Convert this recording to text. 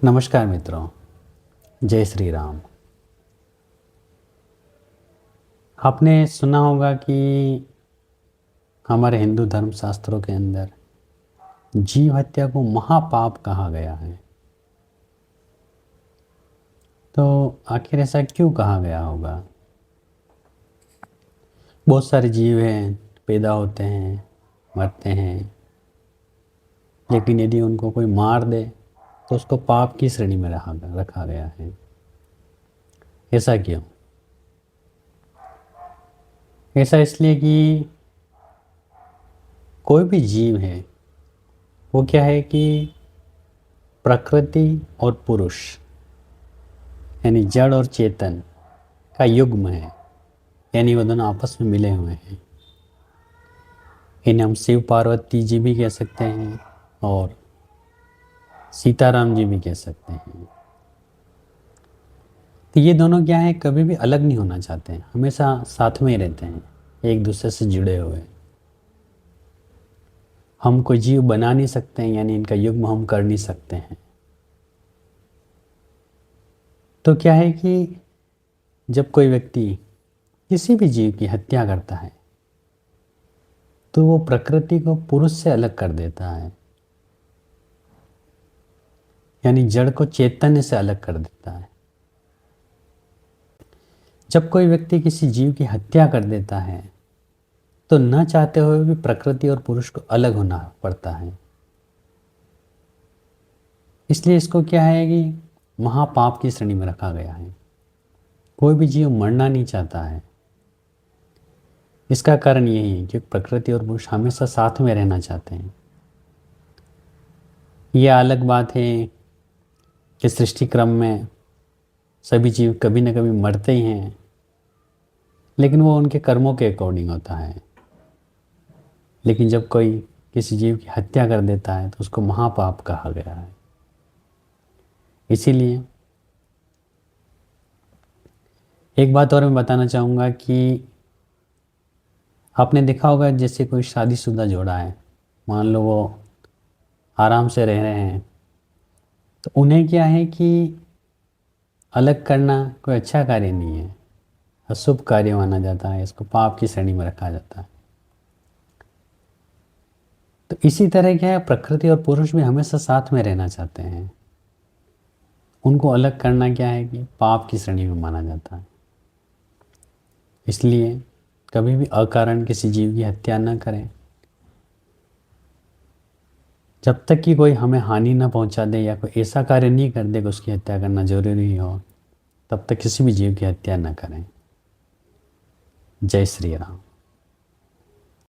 नमस्कार मित्रों, जय श्री राम। आपने सुना होगा कि हमारे हिंदू धर्म शास्त्रों के अंदर जीव हत्या को महापाप कहा गया है। तो आखिर ऐसा क्यों कहा गया होगा? बहुत सारे जीव हैं, पैदा होते हैं, मरते हैं, लेकिन यदि उनको कोई मार दे तो उसको पाप की श्रेणी में रखा गया है। ऐसा क्यों? ऐसा इसलिए कि कोई भी जीव है वो क्या है कि प्रकृति और पुरुष यानी जड़ और चेतन का युग्म है, यानी वो दोनों आपस में मिले हुए हैं। इन्हें हम शिव पार्वती जी भी कह सकते हैं और सीताराम जी भी कह सकते हैं। तो ये दोनों क्या है, कभी भी अलग नहीं होना चाहते हैं, हमेशा साथ में ही रहते हैं, एक दूसरे से जुड़े हुए। हम कोई जीव बना नहीं सकते हैं, यानी इनका युग्म हम कर नहीं सकते हैं। तो क्या है कि जब कोई व्यक्ति किसी भी जीव की हत्या करता है तो वो प्रकृति को पुरुष से अलग कर देता है, यानी जड़ को चैतन्य से अलग कर देता है। जब कोई व्यक्ति किसी जीव की हत्या कर देता है तो न चाहते हुए भी प्रकृति और पुरुष को अलग होना पड़ता है। इसलिए इसको क्या है कि महापाप की श्रेणी में रखा गया है। कोई भी जीव मरना नहीं चाहता है। इसका कारण यही है कि प्रकृति और पुरुष हमेशा साथ में रहना चाहते हैं। यह अलग बात है कि सृष्टि क्रम में सभी जीव कभी न कभी मरते ही हैं, लेकिन वो उनके कर्मों के अकॉर्डिंग होता है। लेकिन जब कोई किसी जीव की हत्या कर देता है तो उसको महापाप कहा गया है। इसीलिए एक बात और मैं बताना चाहूँगा कि आपने देखा होगा, जैसे कोई शादीशुदा जोड़ा है, मान लो वो आराम से रह रहे हैं, तो उन्हें क्या है कि अलग करना कोई अच्छा कार्य नहीं है, अशुभ कार्य माना जाता है, इसको पाप की श्रेणी में रखा जाता है। तो इसी तरह क्या है, प्रकृति और पुरुष भी हमेशा साथ में रहना चाहते हैं। उनको अलग करना क्या है कि पाप की श्रेणी में माना जाता है। इसलिए कभी भी अकारण किसी जीव की हत्या न करें। जब तक कि कोई हमें हानि न पहुंचा दे या कोई ऐसा कार्य नहीं कर दे कि उसकी हत्या करना जरूरी हो, तब तक किसी भी जीव की हत्या न करें। जय श्री राम।